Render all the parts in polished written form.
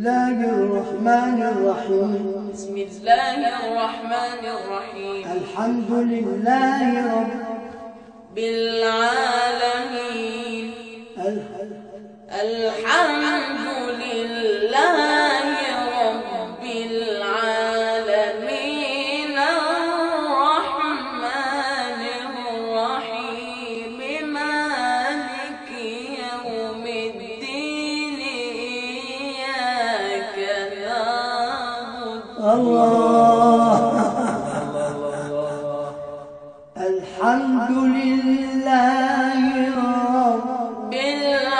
الله الرحمن الرحيم. بسم الله الرحمن الرحيم. الحمد لله رب العالمين. الحمد لله رب العالمين. الرحمن الرحيم مالك يوم الدين. إياك نعبد. الله. الحمد لله رب العالمين.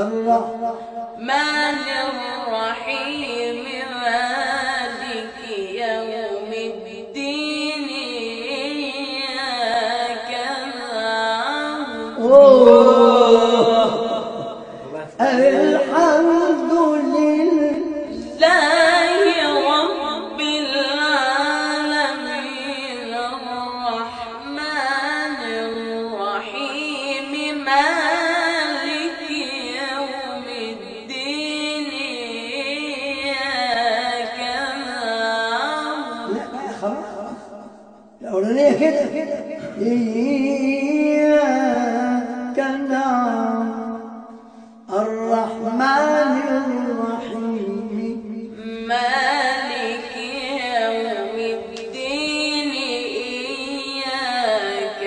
الرحمن الرحيم مالك يوم الدين. إياك نعبد. الحمد لله رب العالمين. الرحمن الرحيم مالك يوم الدين. إياك نعبد. لا خلاص الأولانية كده. إياك نعبد. الرحمن الرحيم مالك يوم الدين. إياك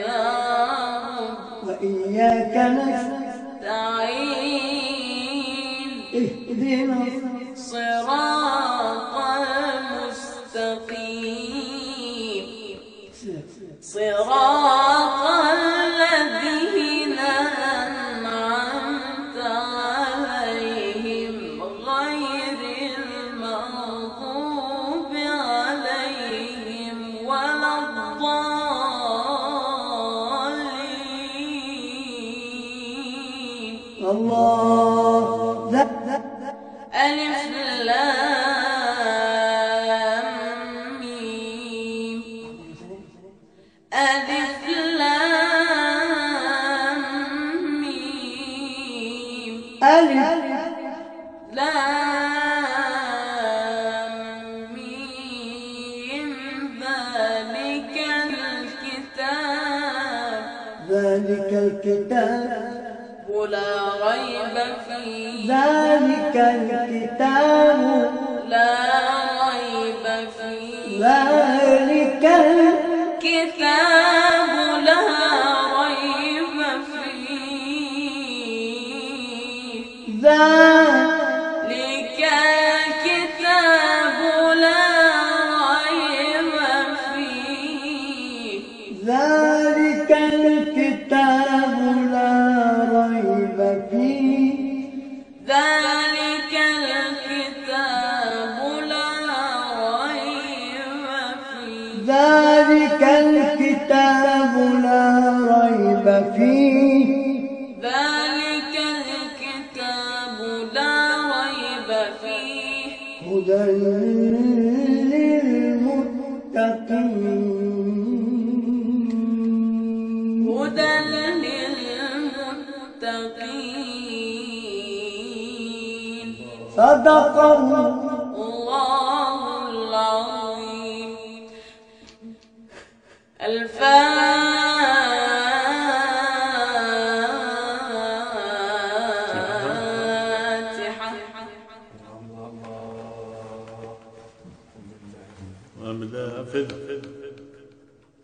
نعبد وإياك نستعين. اهدنا صراط المستقيم. صراط الذين أنعمت عليهم غير المغضوب عليهم ولا الضالين. الله. ألف لام ميم. ألف لام ميم. ألف لام ميم. ذلك الكتاب ولا ريب فيه. ذلك الكتاب لا ريب فيه. ذلك كتاب لا ريب فيه. ذلك الكتاب لا ريب فيه. ذلك الكتاب لا ريب فيه. ذلك الكتاب لا ريب فيه. ذلك الكتاب لا ريب فيه. ذلك الكتاب لا ريب فيه. هدى للمتقين. هدى للمتقين. صدق الله. الله العظيم. الفاتحة.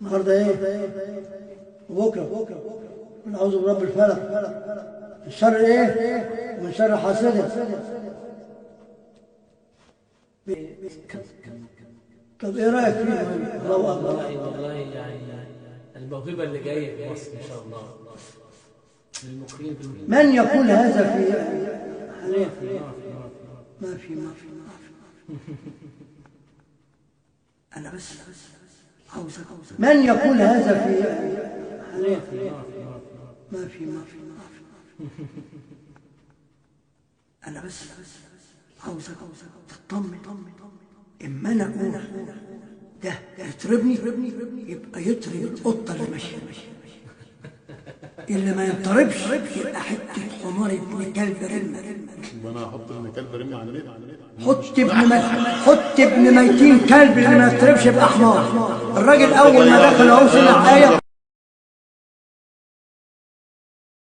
النهارده ايه؟ وبكره قل اعوذ برب الفلق من شر ايه؟ ومن شر حاسد. طب ايه رايك فيه؟ الله اكبر. والله يعني الموهبه اللي جايه في مصر ان شاء الله للمقيم. من يقول هذا في حاليا؟ ما في انا بس عاوزك. من يقول هذا في حاليا؟ ما في انا بس عاوزك تطمن. اما انا اقول ده يطربني يبقى يطرب القطه اللي ماشيه. اللي ما يضطربش يبقى حته حمار ابن كلب رمة. وانا احط ابن كلب رمة على النت؟ حط ابن ميتين كلب اللي ما يضربش باحمار. الراجل اول ما دخل اهو سمع آية